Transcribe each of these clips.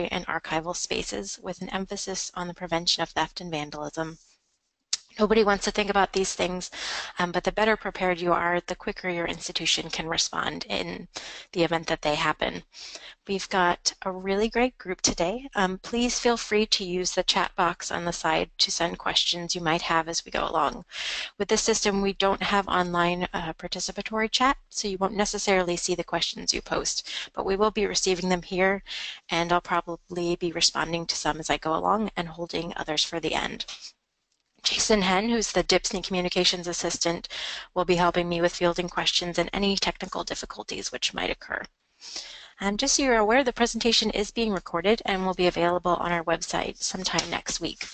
and archival spaces with an emphasis on the prevention of theft and vandalism. Nobody wants to think about these things, but the better prepared you are, the quicker your institution can respond in the event that they happen. We've got a really great group today. Please feel free to use the chat box on the side to send questions you might have as we go along. With this system, we don't have online participatory chat, so you won't necessarily see the questions you post, but we will be receiving them here, and I'll probably be responding to some as I go along and holding others for the end. Jason Henn, who's the DHPSNY Communications Assistant, will be helping me with fielding questions and any technical difficulties which might occur. Just so you're aware, the presentation is being recorded and will be available on our website sometime next week.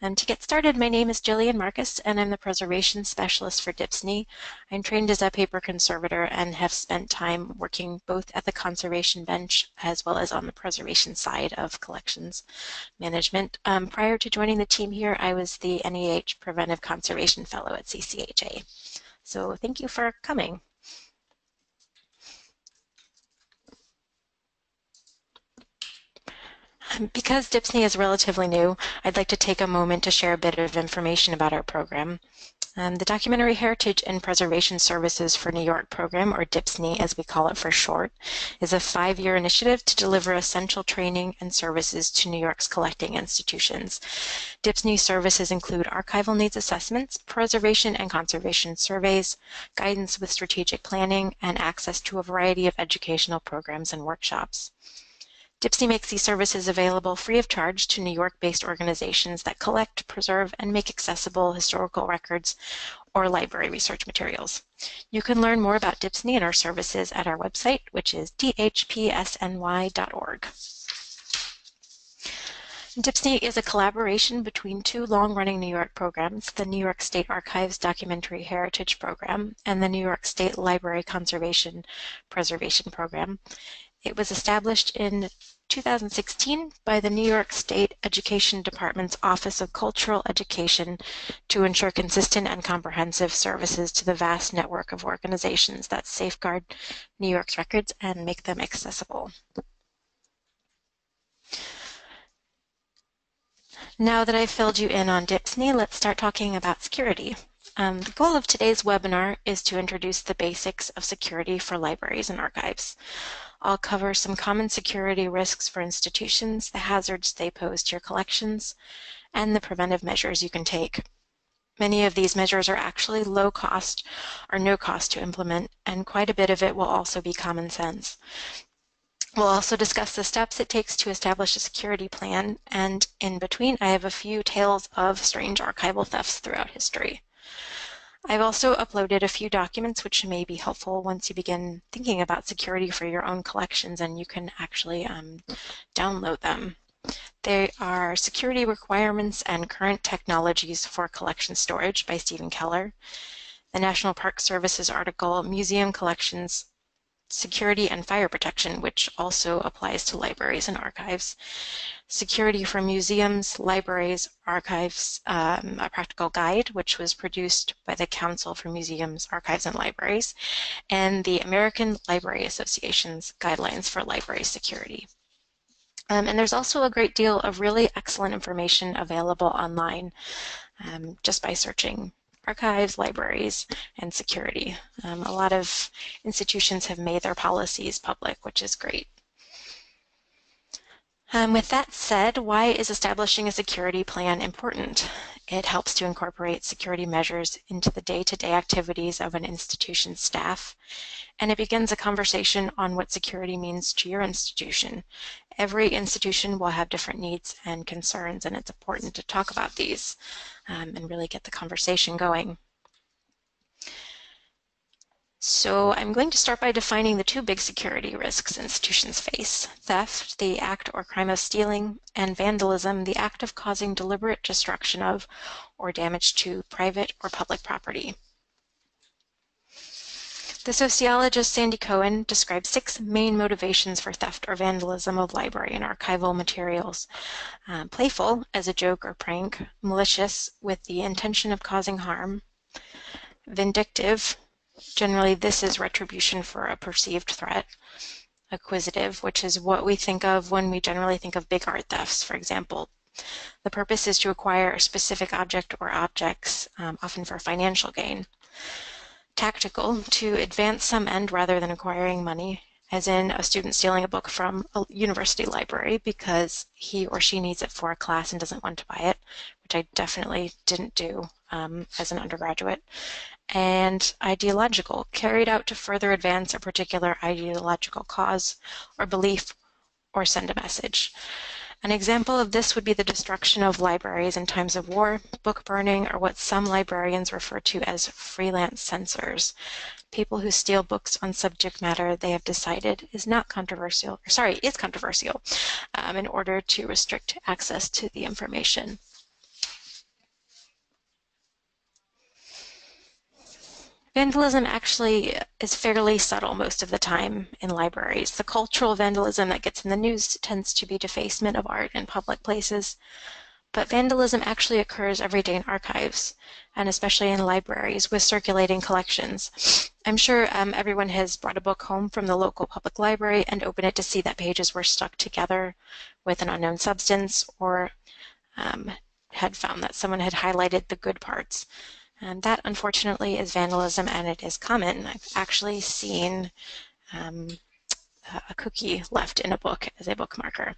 To get started, my name is Gillian Marcus, and I'm the Preservation Specialist for DHPSNY. I'm trained as a paper conservator and have spent time working both at the conservation bench as well as on the preservation side of collections management. Prior to joining the team here, I was the NEH Preventive Conservation Fellow at CCAHA. So thank you for coming. Because DHPSNY is relatively new, I'd like to take a moment to share a bit of information about our program. The Documentary Heritage and Preservation Services for New York program, or DHPSNY as we call it for short, is a 5-year initiative to deliver essential training and services to New York's collecting institutions. DHPSNY services include archival needs assessments, preservation and conservation surveys, guidance with strategic planning, and access to a variety of educational programs and workshops. DHPSNY makes these services available free of charge to New York-based organizations that collect, preserve, and make accessible historical records or library research materials. You can learn more about DHPSNY and our services at our website, which is DHPSNY.org. DHPSNY is a collaboration between 2 long-running New York programs, the New York State Archives Documentary Heritage Program and the New York State Library Conservation Preservation Program. It was established in 2016 by the New York State Education Department's Office of Cultural Education to ensure consistent and comprehensive services to the vast network of organizations that safeguard New York's records and make them accessible. Now that I've filled you in on DHPSNY, let's start talking about security. The goal of today's webinar is to introduce the basics of security for libraries and archives. I'll cover some common security risks for institutions, the hazards they pose to your collections, and the preventive measures you can take. Many of these measures are actually low cost or no cost to implement, and quite a bit of it will also be common sense. We'll also discuss the steps it takes to establish a security plan, and in between I have a few tales of strange archival thefts throughout history. I've also uploaded a few documents which may be helpful once you begin thinking about security for your own collections, and you can actually download them. They are Security Requirements and Current Technologies for Collection Storage by Stephen Keller, the National Park Service's article Museum Collections, Security and Fire Protection, which also applies to libraries and archives, Security for Museums, Libraries, Archives, a Practical Guide, which was produced by the Council for Museums, Archives, and Libraries, and the American Library Association's Guidelines for Library Security. And there's also a great deal of really excellent information available online just by searching archives, libraries, and security. A lot of institutions have made their policies public, which is great. With that said, why is establishing a security plan important? It helps to incorporate security measures into the day-to-day activities of an institution's staff, and it begins a conversation on what security means to your institution. Every institution will have different needs and concerns, and it's important to talk about these and really get the conversation going. So I'm going to start by defining the 2 big security risks institutions face: theft, the act or crime of stealing, and vandalism, the act of causing deliberate destruction of or damage to private or public property. The sociologist Sandy Cohen describes 6 main motivations for theft or vandalism of library and archival materials. Playful, as a joke or prank; malicious, with the intention of causing harm; vindictive, generally this is retribution for a perceived threat; acquisitive, which is what we think of when we generally think of big art thefts, for example. The purpose is to acquire a specific object or objects, often for financial gain. Tactical, to advance some end rather than acquiring money, as in a student stealing a book from a university library because he or she needs it for a class and doesn't want to buy it, which I definitely didn't do as an undergraduate. And ideological, carried out to further advance a particular ideological cause or belief or send a message. An example of this would be the destruction of libraries in times of war, book burning, or what some librarians refer to as freelance censors, people who steal books on subject matter they have decided is not controversial, is controversial, in order to restrict access to the information. Vandalism actually is fairly subtle most of the time in libraries. The cultural vandalism that gets in the news tends to be defacement of art in public places, but vandalism actually occurs every day in archives, and especially in libraries with circulating collections. I'm sure everyone has brought a book home from the local public library and opened it to see that pages were stuck together with an unknown substance, or had found that someone had highlighted the good parts. And that, unfortunately, is vandalism, and it is common. I've actually seen a cookie left in a book as a bookmarker.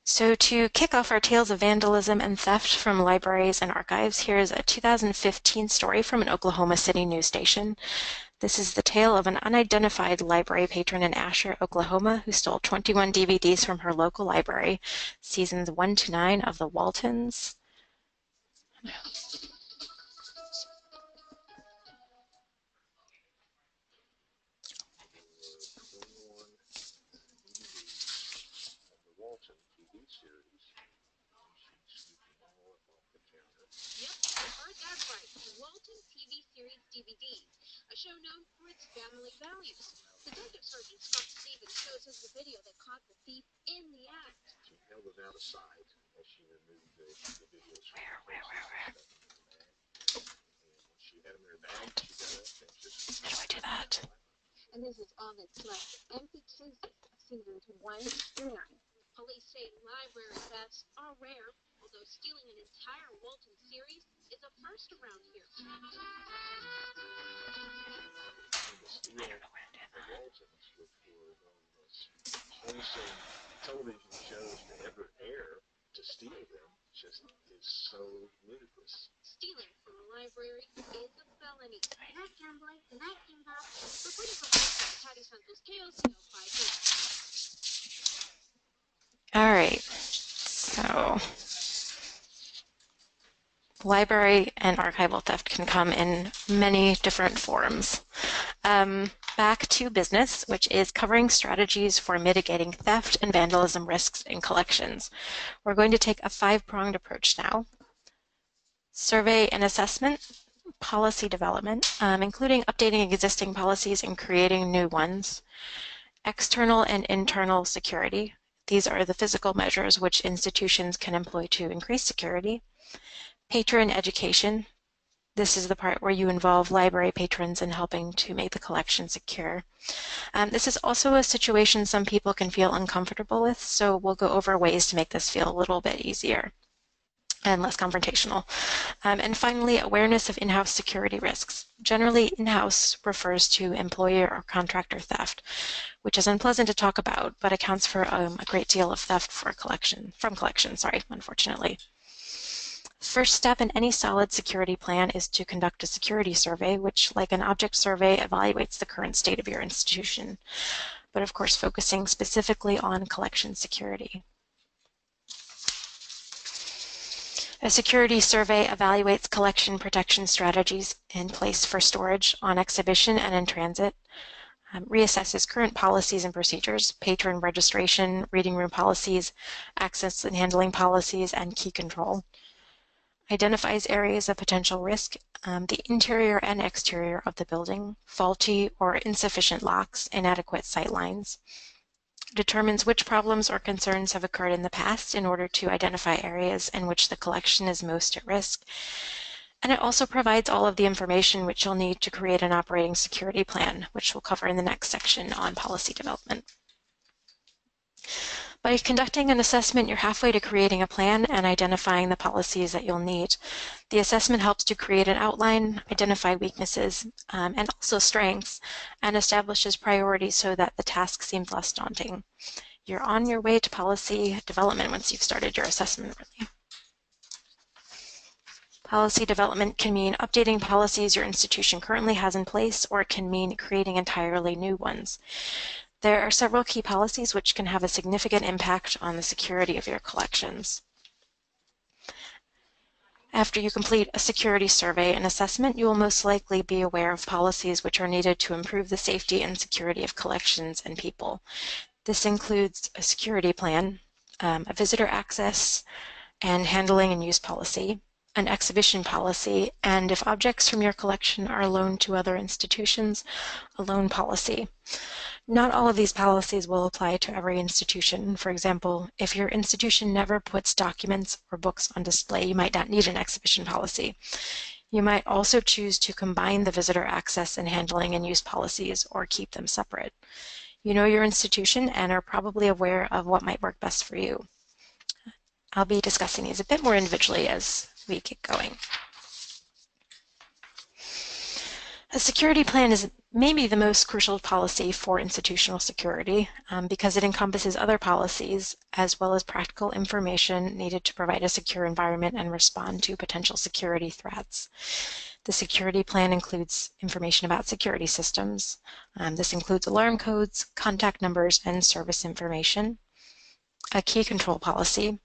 So to kick off our tales of vandalism and theft from libraries and archives, here's a 2015 story from an Oklahoma City news station. This is the tale of an unidentified library patron in Asher, Oklahoma, who stole 21 DVDs from her local library, seasons 1 to 9 of The Waltons. DVDs, a show known for its family values. Detective Sergeant Scott Stevens shows us the video that caught the thief in the act. She held them out aside as she removed the videos from the where? And she had them in her bag. She got up and just... How do I do that? And this is all that's left. Empty cases of seasons 1 through 9. Police say library thefts are rare, although stealing an entire Walton series is a first around here. I don't know where to do that. The Waltons, which were one of the most wholesome television shows to ever air, to steal them just is so ludicrous. Stealing from a library is a felony. Good night, Cowboy. Good night, Kimbo. Reporting for Patty Santos, KOCO 5. All right, so library and archival theft can come in many different forms. Back to business, which is covering strategies for mitigating theft and vandalism risks in collections. We're going to take a 5-pronged approach now. Survey and assessment, policy development, including updating existing policies and creating new ones. External and internal security. These are the physical measures which institutions can employ to increase security. Patron education. This is the part where you involve library patrons in helping to make the collection secure. This is also a situation some people can feel uncomfortable with, so we'll go over ways to make this feel a little bit easier and less confrontational. And finally, awareness of in-house security risks. Generally, in-house refers to employer or contractor theft, which is unpleasant to talk about, but accounts for a great deal of theft from collection, unfortunately. First step in any solid security plan is to conduct a security survey, which, like an object survey, evaluates the current state of your institution, but of course focusing specifically on collection security. A security survey evaluates collection protection strategies in place for storage, on exhibition, and in transit, reassesses current policies and procedures, patron registration, reading room policies, access and handling policies, and key control. Identifies areas of potential risk, the interior and exterior of the building, faulty or insufficient locks, inadequate sight lines. Determines which problems or concerns have occurred in the past in order to identify areas in which the collection is most at risk, And it also provides all of the information which you'll need to create an operating security plan, which we'll cover in the next section on policy development. By conducting an assessment, you're halfway to creating a plan and identifying the policies that you'll need. The assessment helps to create an outline, identify weaknesses, and also strengths, and establishes priorities so that the task seems less daunting. You're on your way to policy development once you've started your assessment, really. Policy development can mean updating policies your institution currently has in place, or it can mean creating entirely new ones. There are several key policies which can have a significant impact on the security of your collections. After you complete a security survey and assessment, you will most likely be aware of policies which are needed to improve the safety and security of collections and people. This includes a security plan, a visitor access and handling and use policy, an exhibition policy, and if objects from your collection are loaned to other institutions, a loan policy. Not all of these policies will apply to every institution. For example, if your institution never puts documents or books on display, you might not need an exhibition policy. You might also choose to combine the visitor access and handling and use policies or keep them separate. You know your institution and are probably aware of what might work best for you. I'll be discussing these a bit more individually as we get going. A security plan is maybe the most crucial policy for institutional security because it encompasses other policies as well as practical information needed to provide a secure environment and respond to potential security threats. The security plan includes information about security systems. This includes alarm codes, contact numbers, and service information. A key control policy.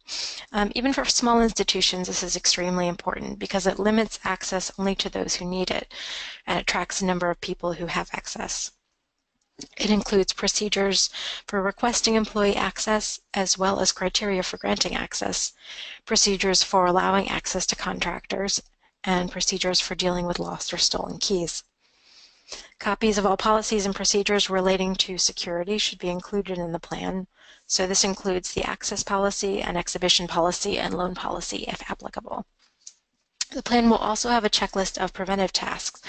Even for small institutions, this is extremely important because it limits access only to those who need it, and it tracks the number of people who have access. It includes procedures for requesting employee access, as well as criteria for granting access, procedures for allowing access to contractors, and procedures for dealing with lost or stolen keys. Copies of all policies and procedures relating to security should be included in the plan. So this includes the access policy, an exhibition policy, and loan policy if applicable. The plan will also have a checklist of preventive tasks,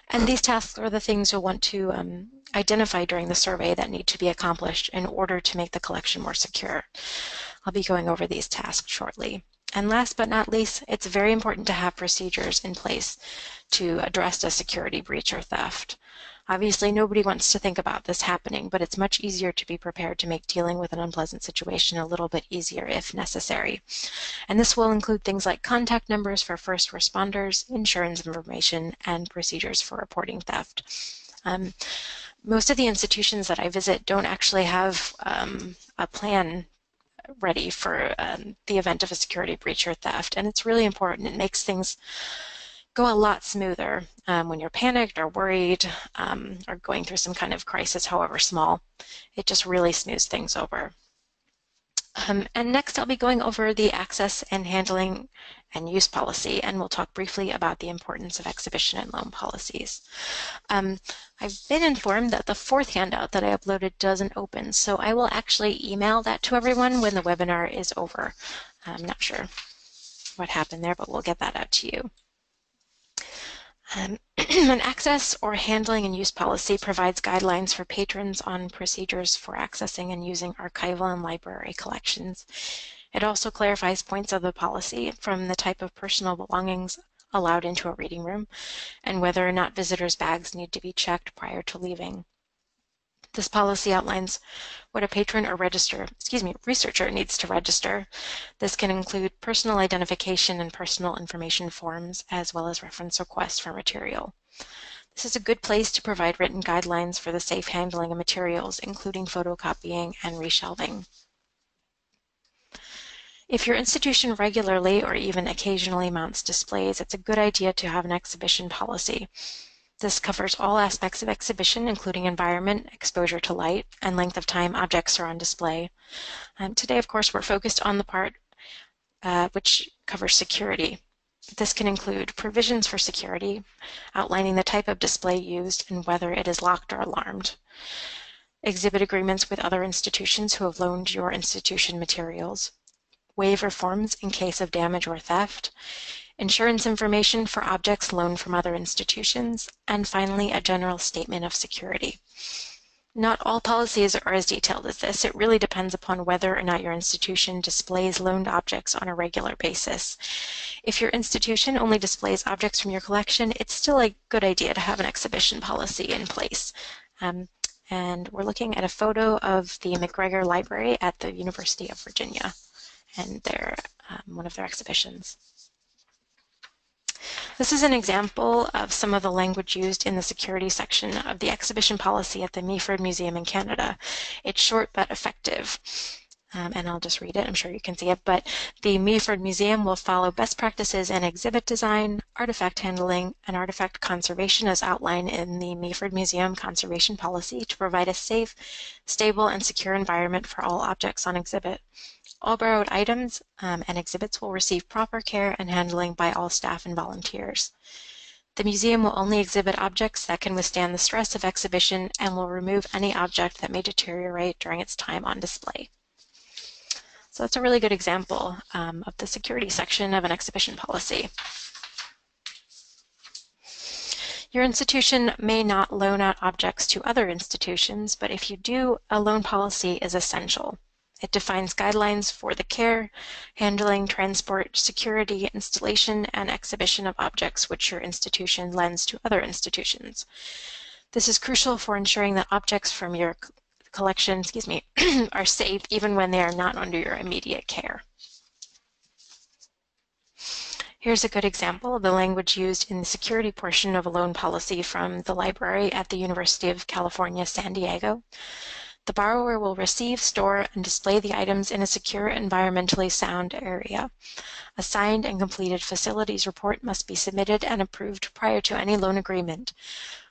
and these tasks are the things you'll want to identify during the survey that need to be accomplished in order to make the collection more secure. I'll be going over these tasks shortly. And last but not least, it's very important to have procedures in place to address a security breach or theft. Obviously, nobody wants to think about this happening, but it's much easier to be prepared to make dealing with an unpleasant situation a little bit easier if necessary. And this will include things like contact numbers for first responders, insurance information, and procedures for reporting theft. Most of the institutions that I visit don't actually have a plan ready for the event of a security breach or theft, and it's really important. It makes things go a lot smoother when you're panicked or worried or going through some kind of crisis, however small. It just really smooths things over. And next I'll be going over the access and handling and use policy, and we'll talk briefly about the importance of exhibition and loan policies. I've been informed that the fourth handout that I uploaded doesn't open, so I will actually email that to everyone when the webinar is over. I'm not sure what happened there, but we'll get that out to you. An access or handling and use policy provides guidelines for patrons on procedures for accessing and using archival and library collections. It also clarifies points of the policy from the type of personal belongings allowed into a reading room and whether or not visitors' bags need to be checked prior to leaving. This policy outlines what a patron or researcher needs to register. This can include personal identification and personal information forms, as well as reference requests for material. This is a good place to provide written guidelines for the safe handling of materials, including photocopying and reshelving. If your institution regularly or even occasionally mounts displays, it's a good idea to have an exhibition policy. This covers all aspects of exhibition, including environment, exposure to light, and length of time objects are on display. Today, of course, we're focused on the part which covers security. This can include provisions for security, outlining the type of display used and whether it is locked or alarmed, exhibit agreements with other institutions who have loaned your institution materials, waiver forms in case of damage or theft, insurance information for objects loaned from other institutions, and finally, a general statement of security. Not all policies are as detailed as this. It really depends upon whether or not your institution displays loaned objects on a regular basis. If your institution only displays objects from your collection, it's still a good idea to have an exhibition policy in place. And we're looking at a photo of the McGregor Library at the University of Virginia and one of their exhibitions. This is an example of some of the language used in the security section of the exhibition policy at the Meaford Museum in Canada. It's short but effective. And I'll just read it, I'm sure you can see it, but the Meaford Museum will follow best practices in exhibit design, artifact handling, and artifact conservation as outlined in the Meaford Museum Conservation Policy to provide a safe, stable, and secure environment for all objects on exhibit. All borrowed items and exhibits will receive proper care and handling by all staff and volunteers. The museum will only exhibit objects that can withstand the stress of exhibition and will remove any object that may deteriorate during its time on display. So that's a really good example of the security section of an exhibition policy. Your institution may not loan out objects to other institutions, but if you do, a loan policy is essential. It defines guidelines for the care, handling, transport, security, installation, and exhibition of objects which your institution lends to other institutions. This is crucial for ensuring that objects from your collection, are safe even when they are not under your immediate care. Here's a good example of the language used in the security portion of a loan policy from the library at the University of California, San Diego. The borrower will receive, store, and display the items in a secure, environmentally sound area. A signed and completed facilities report must be submitted and approved prior to any loan agreement.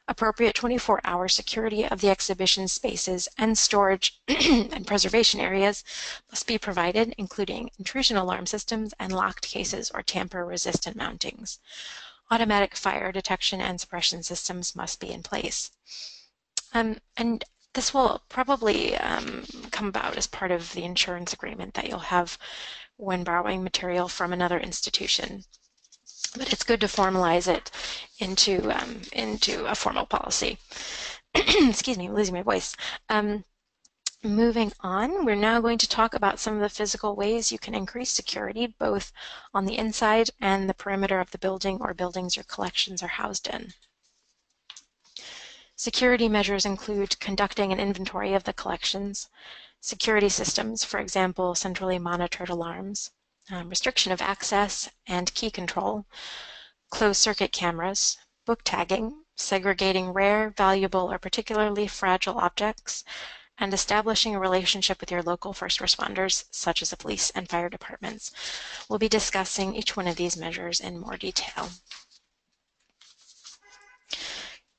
Appropriate 24-hour security of the exhibition spaces and storage and preservation areas must be provided, including intrusion alarm systems and locked cases or tamper-resistant mountings. Automatic fire detection and suppression systems must be in place. And this will probably come about as part of the insurance agreement that you'll have when borrowing material from another institution. But it's good to formalize it into a formal policy. Excuse me, I'm losing my voice. Moving on, we're now going to talk about some of the physical ways you can increase security, both on the inside and the perimeter of the building or buildings your collections are housed in. Security measures include conducting an inventory of the collections, security systems, for example, centrally monitored alarms, restriction of access and key control, closed-circuit cameras, book tagging, segregating rare, valuable, or particularly fragile objects, and establishing a relationship with your local first responders, such as the police and fire departments. We'll be discussing each one of these measures in more detail.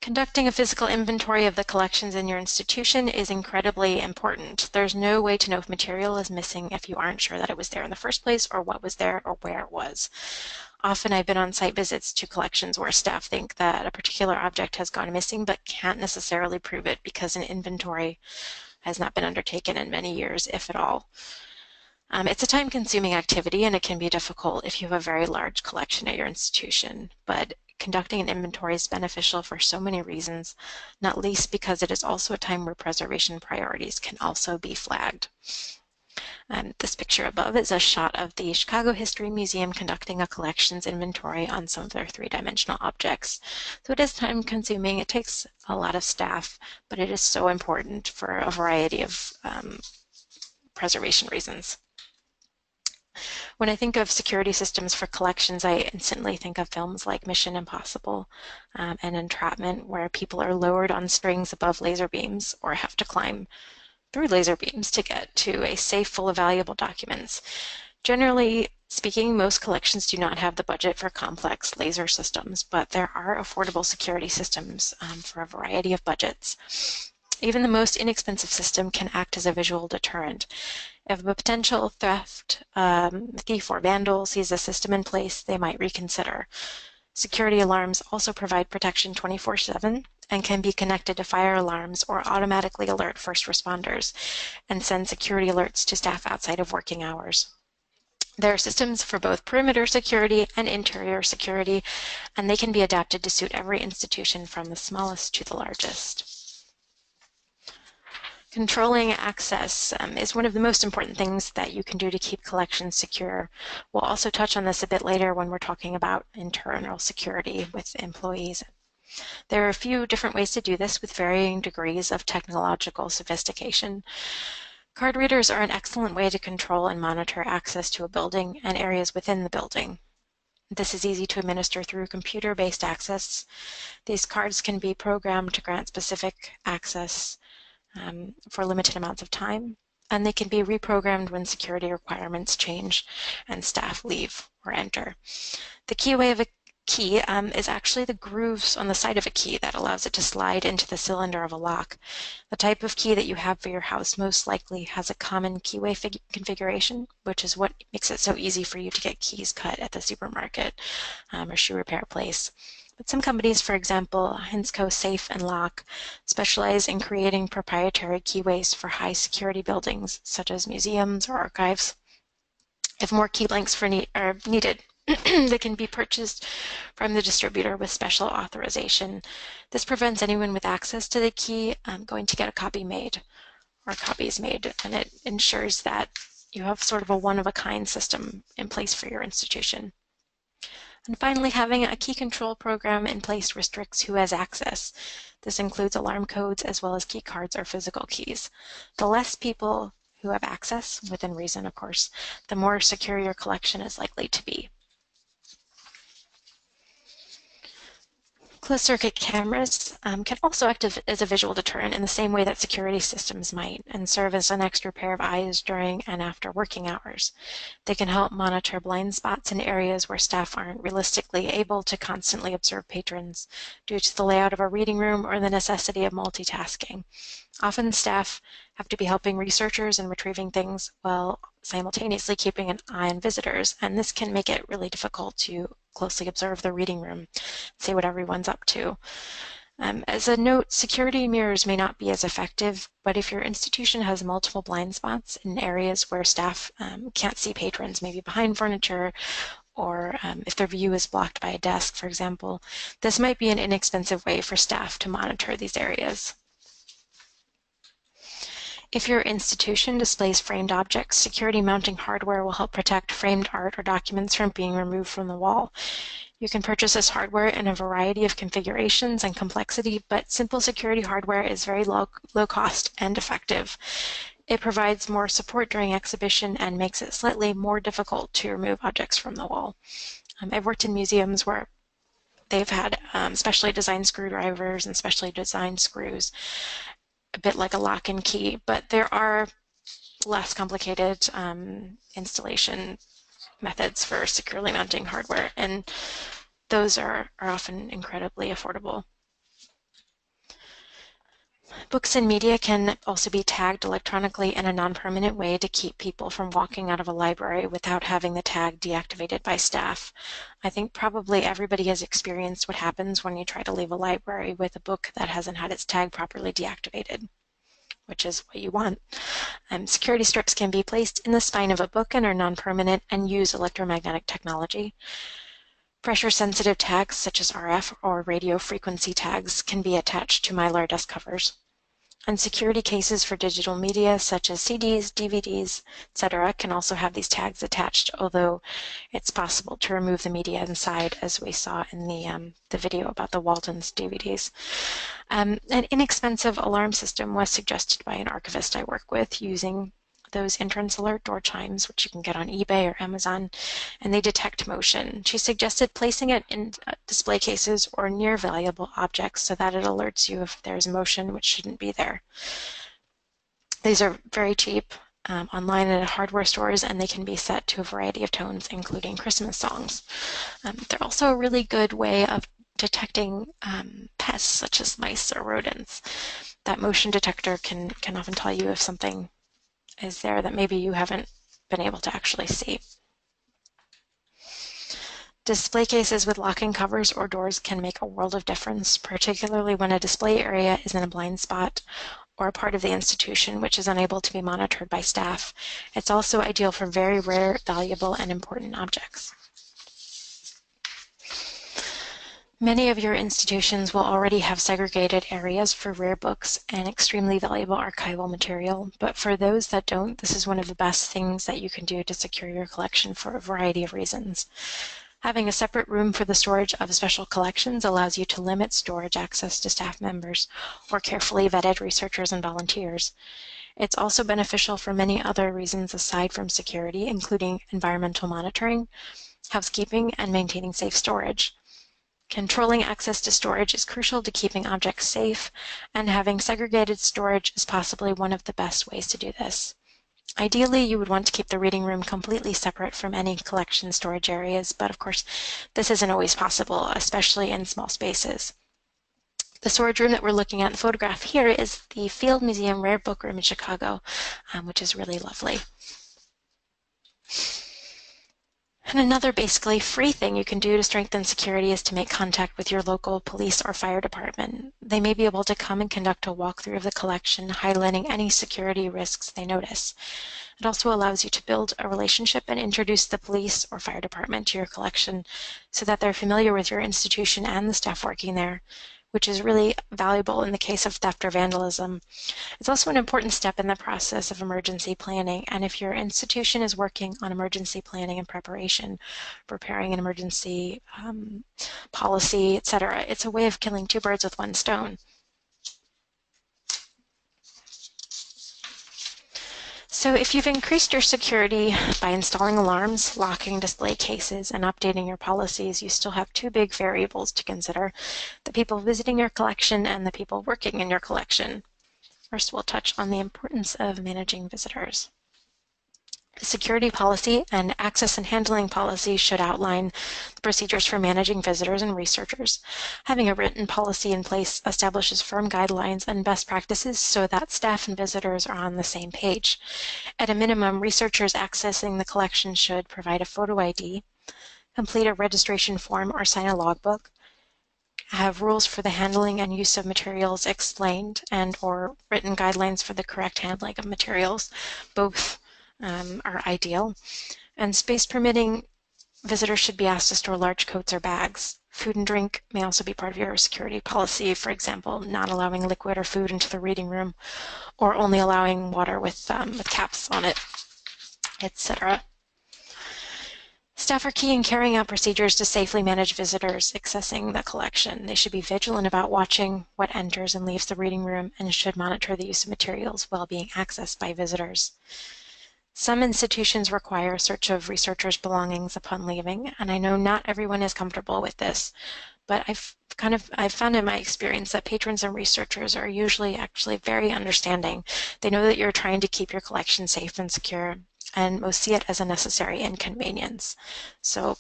Conducting a physical inventory of the collections in your institution is incredibly important. There's no way to know if material is missing if you aren't sure that it was there in the first place or what was there or where it was. Often I've been on site visits to collections where staff think that a particular object has gone missing but can't necessarily prove it because an inventory has not been undertaken in many years, if at all. It's a time-consuming activity and it can be difficult if you have a very large collection at your institution, but conducting an inventory is beneficial for so many reasons, not least because it is also a time where preservation priorities can also be flagged. This picture above is a shot of the Chicago History Museum conducting a collections inventory on some of their three-dimensional objects. So it is time-consuming, it takes a lot of staff, but it is so important for a variety of preservation reasons. When I think of security systems for collections, I instantly think of films like Mission Impossible and Entrapment, where people are lowered on strings above laser beams or have to climb through laser beams to get to a safe full of valuable documents. Generally speaking, most collections do not have the budget for complex laser systems, but there are affordable security systems for a variety of budgets. Even the most inexpensive system can act as a visual deterrent. If a potential thief or vandal sees a system in place, they might reconsider. Security alarms also provide protection 24/7 and can be connected to fire alarms or automatically alert first responders and send security alerts to staff outside of working hours. There are systems for both perimeter security and interior security, and they can be adapted to suit every institution from the smallest to the largest. Controlling access is one of the most important things that you can do to keep collections secure. We'll also touch on this a bit later when we're talking about internal security with employees. There are a few different ways to do this with varying degrees of technological sophistication. Card readers are an excellent way to control and monitor access to a building and areas within the building. This is easy to administer through computer-based access. These cards can be programmed to grant specific access for limited amounts of time, and they can be reprogrammed when security requirements change and staff leave or enter. The keyway of a key is actually the grooves on the side of a key that allows it to slide into the cylinder of a lock. The type of key that you have for your house most likely has a common keyway configuration, which is what makes it so easy for you to get keys cut at the supermarket or shoe repair place. But some companies, for example, Hinsco Safe and Lock, specialize in creating proprietary keyways for high security buildings, such as museums or archives. If more key blanks are needed, they can be purchased from the distributor with special authorization. This prevents anyone with access to the key going to get a copy made or copies made, and it ensures that you have sort of a one-of-a-kind system in place for your institution. And finally, having a key control program in place restricts who has access. This includes alarm codes as well as key cards or physical keys. The less people who have access, within reason of course, the more secure your collection is likely to be. Closed-circuit cameras can also act as a visual deterrent in the same way that security systems might, and serve as an extra pair of eyes during and after working hours. They can help monitor blind spots in areas where staff aren't realistically able to constantly observe patrons due to the layout of a reading room or the necessity of multitasking. Often staff have to be helping researchers and retrieving things while simultaneously keeping an eye on visitors, and this can make it really difficult to closely observe the reading room, see what everyone's up to. As a note, security mirrors may not be as effective, but if your institution has multiple blind spots in areas where staff can't see patrons, maybe behind furniture, or if their view is blocked by a desk, for example, this might be an inexpensive way for staff to monitor these areas. If your institution displays framed objects, security mounting hardware will help protect framed art or documents from being removed from the wall. You can purchase this hardware in a variety of configurations and complexity, but simple security hardware is very low cost and effective. It provides more support during exhibition and makes it slightly more difficult to remove objects from the wall. I've worked in museums where they've had specially designed screwdrivers and specially designed screws, a bit like a lock and key, but there are less complicated installation methods for securely mounting hardware, and those are often incredibly affordable. Books and media can also be tagged electronically in a non-permanent way to keep people from walking out of a library without having the tag deactivated by staff. I think probably everybody has experienced what happens when you try to leave a library with a book that hasn't had its tag properly deactivated, which is what you want. Security strips can be placed in the spine of a book and are non-permanent and use electromagnetic technology. Pressure-sensitive tags such as RF or radio frequency tags can be attached to Mylar desk covers. And security cases for digital media such as CDs, DVDs, etc. can also have these tags attached, although it's possible to remove the media inside, as we saw in the video about the Walton's DVDs. An inexpensive alarm system was suggested by an archivist I work with using those entrance alert door chimes, which you can get on eBay or Amazon, and they detect motion. She suggested placing it in display cases or near valuable objects so that it alerts you if there's motion which shouldn't be there. These are very cheap online and at hardware stores, and they can be set to a variety of tones, including Christmas songs. They're also a really good way of detecting pests such as mice or rodents. That motion detector can often tell you if something is there that maybe you haven't been able to actually see. Display cases with locking covers or doors can make a world of difference, particularly when a display area is in a blind spot or a part of the institution which is unable to be monitored by staff. It's also ideal for very rare, valuable, and important objects. Many of your institutions will already have segregated areas for rare books and extremely valuable archival material, but for those that don't, this is one of the best things that you can do to secure your collection for a variety of reasons. Having a separate room for the storage of special collections allows you to limit storage access to staff members or carefully vetted researchers and volunteers. It's also beneficial for many other reasons aside from security, including environmental monitoring, housekeeping, and maintaining safe storage. Controlling access to storage is crucial to keeping objects safe, and having segregated storage is possibly one of the best ways to do this. Ideally, you would want to keep the reading room completely separate from any collection storage areas, but of course, this isn't always possible, especially in small spaces. The storage room that we're looking at in the photograph here is the Field Museum Rare Book Room in Chicago, which is really lovely. And another basically free thing you can do to strengthen security is to make contact with your local police or fire department. They may be able to come and conduct a walkthrough of the collection, highlighting any security risks they notice. It also allows you to build a relationship and introduce the police or fire department to your collection so that they're familiar with your institution and the staff working there, which is really valuable in the case of theft or vandalism. It's also an important step in the process of emergency planning, and if your institution is working on emergency planning and preparation, preparing an emergency policy, etc., it's a way of killing two birds with one stone. So if you've increased your security by installing alarms, locking display cases, and updating your policies, you still have two big variables to consider: the people visiting your collection and the people working in your collection. First, we'll touch on the importance of managing visitors. The security policy and access and handling policy should outline the procedures for managing visitors and researchers. Having a written policy in place establishes firm guidelines and best practices so that staff and visitors are on the same page. At a minimum, researchers accessing the collection should provide a photo ID, complete a registration form or sign a logbook, have rules for the handling and use of materials explained and or written guidelines for the correct handling of materials. Both are ideal. And space permitting, visitors should be asked to store large coats or bags. Food and drink may also be part of your security policy, for example, not allowing liquid or food into the reading room or only allowing water with caps on it, etc. Staff are key in carrying out procedures to safely manage visitors accessing the collection. They should be vigilant about watching what enters and leaves the reading room and should monitor the use of materials while being accessed by visitors. Some institutions require a search of researchers' belongings upon leaving, and I know not everyone is comfortable with this, but I've found in my experience that patrons and researchers are usually actually very understanding. They know that you're trying to keep your collection safe and secure, and most see it as a necessary inconvenience. So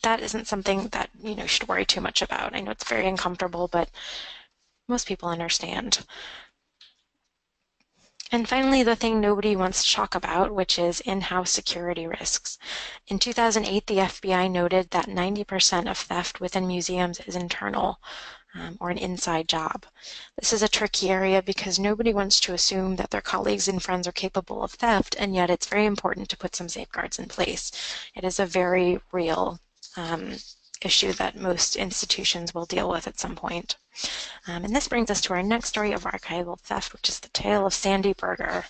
that isn't something that you should worry too much about. I know it's very uncomfortable, but most people understand. And finally, the thing nobody wants to talk about, which is in-house security risks. In 2008, the FBI noted that 90% of theft within museums is internal, or an inside job. This is a tricky area because nobody wants to assume that their colleagues and friends are capable of theft, and yet it's very important to put some safeguards in place. It is a very real issue that most institutions will deal with at some point. And this brings us to our next story of archival theft, which is the tale of Sandy Berger.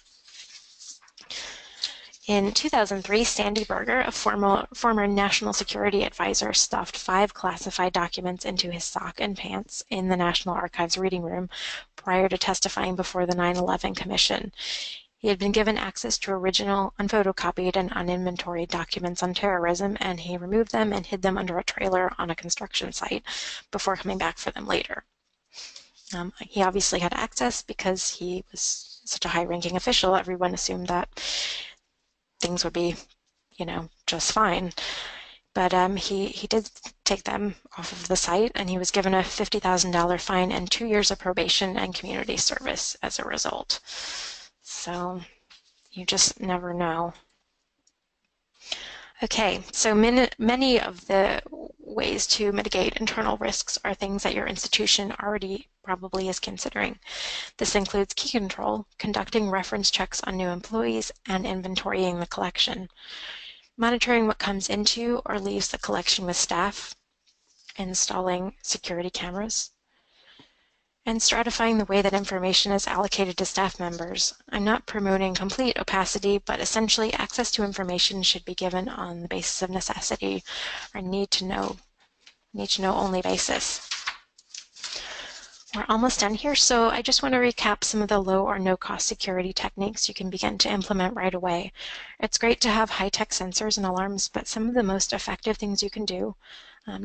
In 2003, Sandy Berger, a former national security advisor, stuffed 5 classified documents into his sock and pants in the National Archives reading room prior to testifying before the 9/11 Commission. He had been given access to original, unphotocopied, and uninventoried documents on terrorism, and he removed them and hid them under a trailer on a construction site before coming back for them later. He obviously had access because he was such a high-ranking official. Everyone assumed that things would be, just fine. But he did take them off of the site, and he was given a $50,000 fine and 2 years of probation and community service as a result. So you just never know. Okay, so many of the ways to mitigate internal risks are things that your institution already probably is considering. This includes key control, conducting reference checks on new employees, and inventorying the collection. Monitoring what comes into or leaves the collection with staff, installing security cameras, and stratifying the way that information is allocated to staff members. I'm not promoting complete opacity, but essentially access to information should be given on the basis of necessity or need to know only basis. We're almost done here, so I just want to recap some of the low or no cost security techniques you can begin to implement right away. It's great to have high-tech sensors and alarms, but some of the most effective things you can do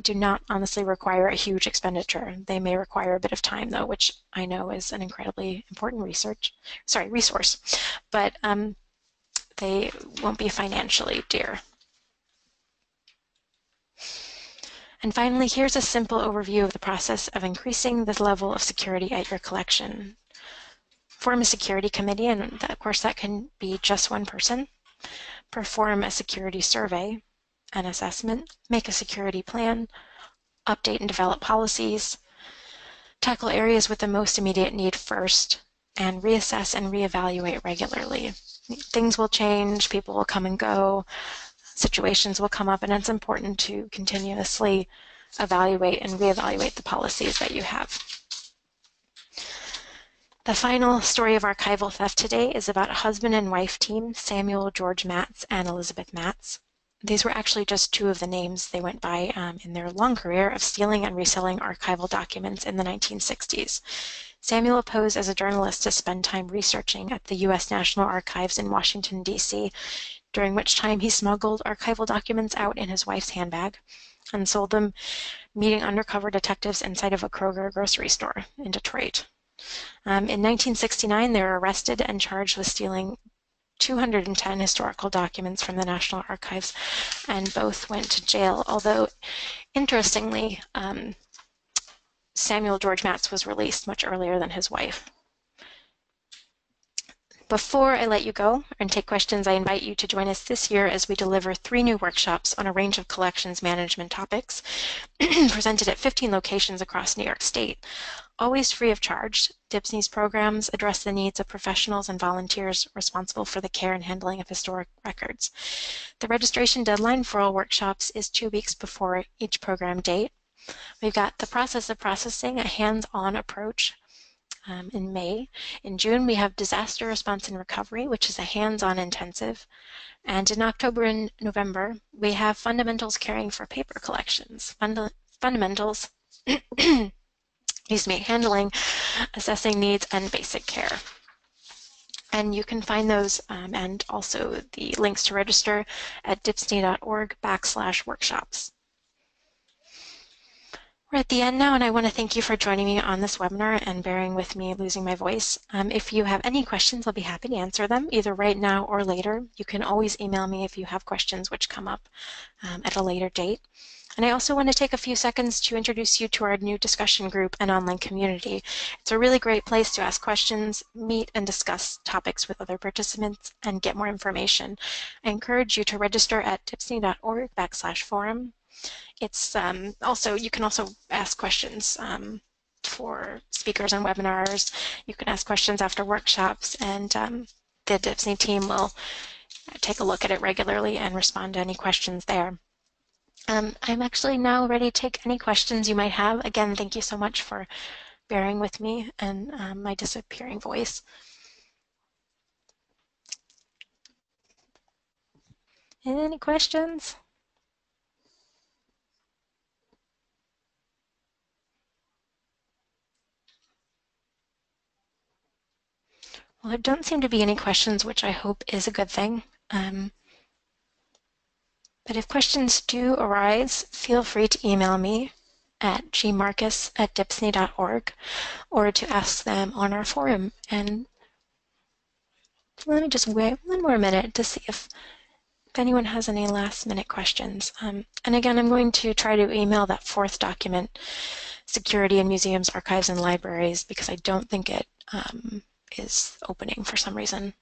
not honestly require a huge expenditure. They may require a bit of time though, which I know is an incredibly important resource, but they won't be financially dear. And finally, here's a simple overview of the process of increasing the level of security at your collection. Form a security committee, and of course that can be just one person. Perform a security survey, an assessment, make a security plan, update and develop policies, tackle areas with the most immediate need first, and reassess and reevaluate regularly. Things will change, people will come and go, situations will come up, and it's important to continuously evaluate and reevaluate the policies that you have. The final story of archival theft today is about a husband and wife team, Samuel George Matz and Elizabeth Matz. These were actually just two of the names they went by in their long career of stealing and reselling archival documents in the 1960s. Samuel posed as a journalist to spend time researching at the U.S. National Archives in Washington, D.C., during which time he smuggled archival documents out in his wife's handbag and sold them, meeting undercover detectives inside of a Kroger grocery store in Detroit. In 1969, they were arrested and charged with stealing 210 historical documents from the National Archives, and both went to jail, although, interestingly, Samuel George Matz was released much earlier than his wife. Before I let you go and take questions, I invite you to join us this year as we deliver 3 new workshops on a range of collections management topics presented at 15 locations across New York State. Always free of charge, DHPSNY's programs address the needs of professionals and volunteers responsible for the care and handling of historic records. The registration deadline for all workshops is 2 weeks before each program date. We've got the process of processing, a hands-on approach in May. In June, we have disaster response and recovery, which is a hands-on intensive. And in October and November, we have fundamentals caring for paper collections. Fundamentals, excuse me, handling, assessing needs, and basic care. And you can find those and also the links to register at dhpsny.org/workshops. We're at the end now, and I want to thank you for joining me on this webinar and bearing with me losing my voice. If you have any questions, I'll be happy to answer them, either right now or later. You can always email me if you have questions which come up at a later date. And I also want to take a few seconds to introduce you to our new discussion group and online community. It's a really great place to ask questions, meet and discuss topics with other participants, and get more information. I encourage you to register at dhpsny.org/forum. It's you can also ask questions for speakers on webinars. You can ask questions after workshops, and the DHPSNY team will take a look at it regularly and respond to any questions there. I'm actually now ready to take any questions you might have. Again, thank you so much for bearing with me and my disappearing voice. Any questions? Well, there don't seem to be any questions, which I hope is a good thing. But if questions do arise, feel free to email me at gmarcus@dhpsny.org or to ask them on our forum. And let me just wait one more minute to see if anyone has any last-minute questions. And again, I'm going to try to email that 4th document, Security in Museums, Archives, and Libraries, because I don't think it is opening for some reason.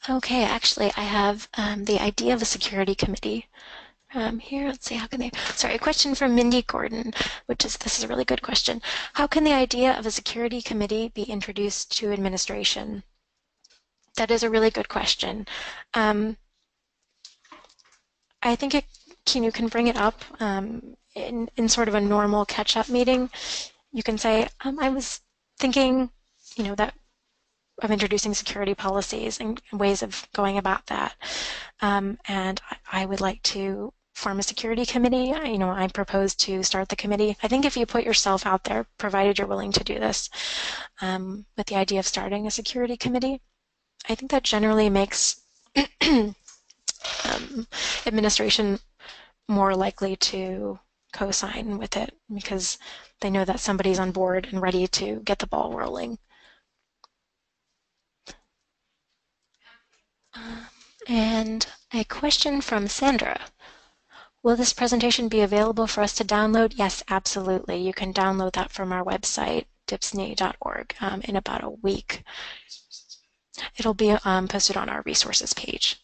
Okay, actually, I have the idea of a security committee. Here, let's see, how can they, sorry, a question from Mindy Gordon, this is a really good question. How can the idea of a security committee be introduced to administration? That is a really good question. Um, I think you can bring it up in sort of a normal catch-up meeting. You can say, I was thinking, that of introducing security policies and ways of going about that. And I would like to form a security committee. I propose to start the committee. I think if you put yourself out there, provided you're willing to do this, with the idea of starting a security committee, I think that generally makes administration more likely to co-sign with it because they know that somebody's on board and ready to get the ball rolling. And a question from Sandra. Will this presentation be available for us to download? Yes, absolutely. You can download that from our website, dpsny.org, in about a week. It'll be posted on our resources page.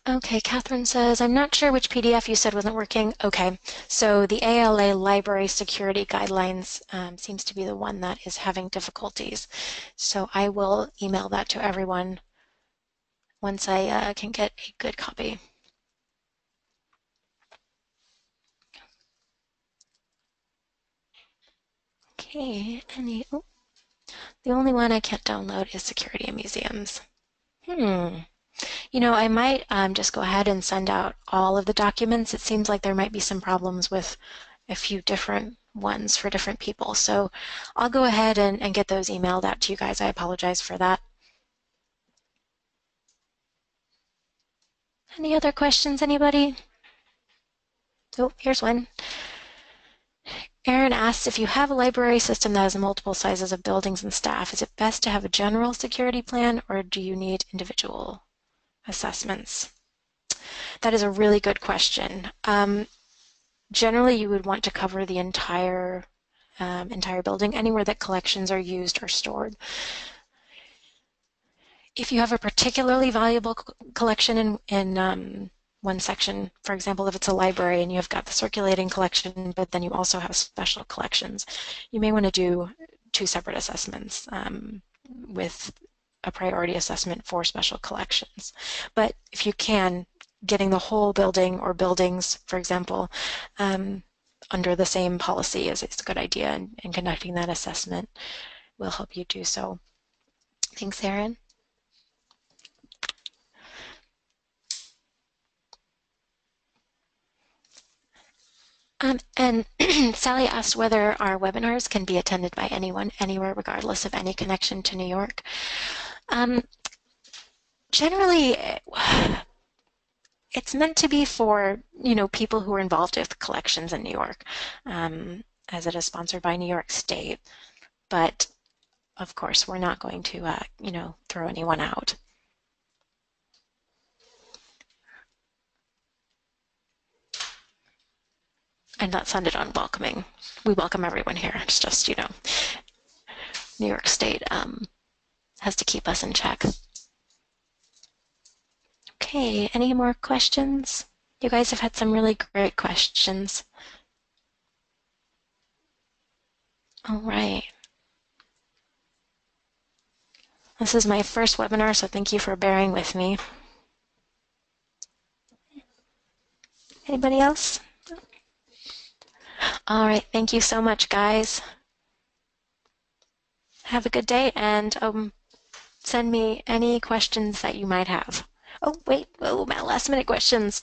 Okay, Catherine says, I'm not sure which PDF you said wasn't working. Okay, so the ALA Library Security Guidelines seems to be the one that is having difficulties. So I will email that to everyone once I can get a good copy. Okay, the only one I can't download is Security in Museums. I might just go ahead and send out all of the documents. It seems like there might be some problems with a few different ones for different people. So I'll go ahead and get those emailed out to you guys. I apologize for that. Any other questions, anybody? Oh, here's one. Aaron asks, if you have a library system that has multiple sizes of buildings and staff, is it best to have a general security plan or do you need individual assessments? That is a really good question. Generally, you would want to cover the entire building, anywhere that collections are used or stored. If you have a particularly valuable collection in one section, for example, if it's a library and you've got the circulating collection, but then you also have special collections, you may want to do two separate assessments with a priority assessment for special collections. But if you can, getting the whole building or buildings, for example, under the same policy is a good idea, and conducting that assessment will help you do so. Thanks, Erin. And Sally asked whether our webinars can be attended by anyone, anywhere, regardless of any connection to New York. Generally, it's meant to be for, people who are involved with collections in New York, as it is sponsored by New York State. But of course, we're not going to, throw anyone out. And that sounded unwelcoming. We welcome everyone here. It's just, New York State has to keep us in check. Okay, any more questions? You guys have had some really great questions. All right. This is my first webinar, so thank you for bearing with me. Anybody else? All right, thank you so much, guys. Have a good day, and send me any questions that you might have. Oh, wait, my last minute questions.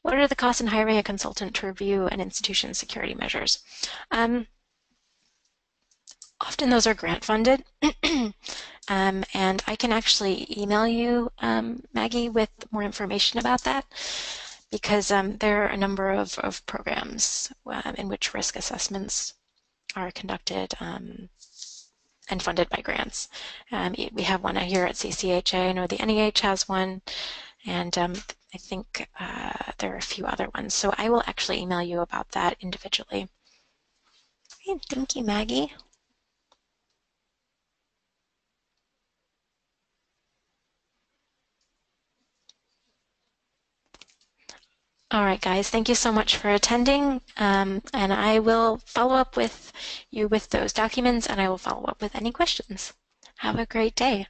What are the costs in hiring a consultant to review an institution's security measures? Often those are grant funded. And I can actually email you, Maggie, with more information about that, because there are a number of programs in which risk assessments are conducted and funded by grants. We have one here at CCAHA. I know the NEH has one, and I think there are a few other ones. So I will actually email you about that individually. Okay, thank you, Maggie. All right, guys, thank you so much for attending. And I will follow up with you with those documents and I will follow up with any questions. Have a great day.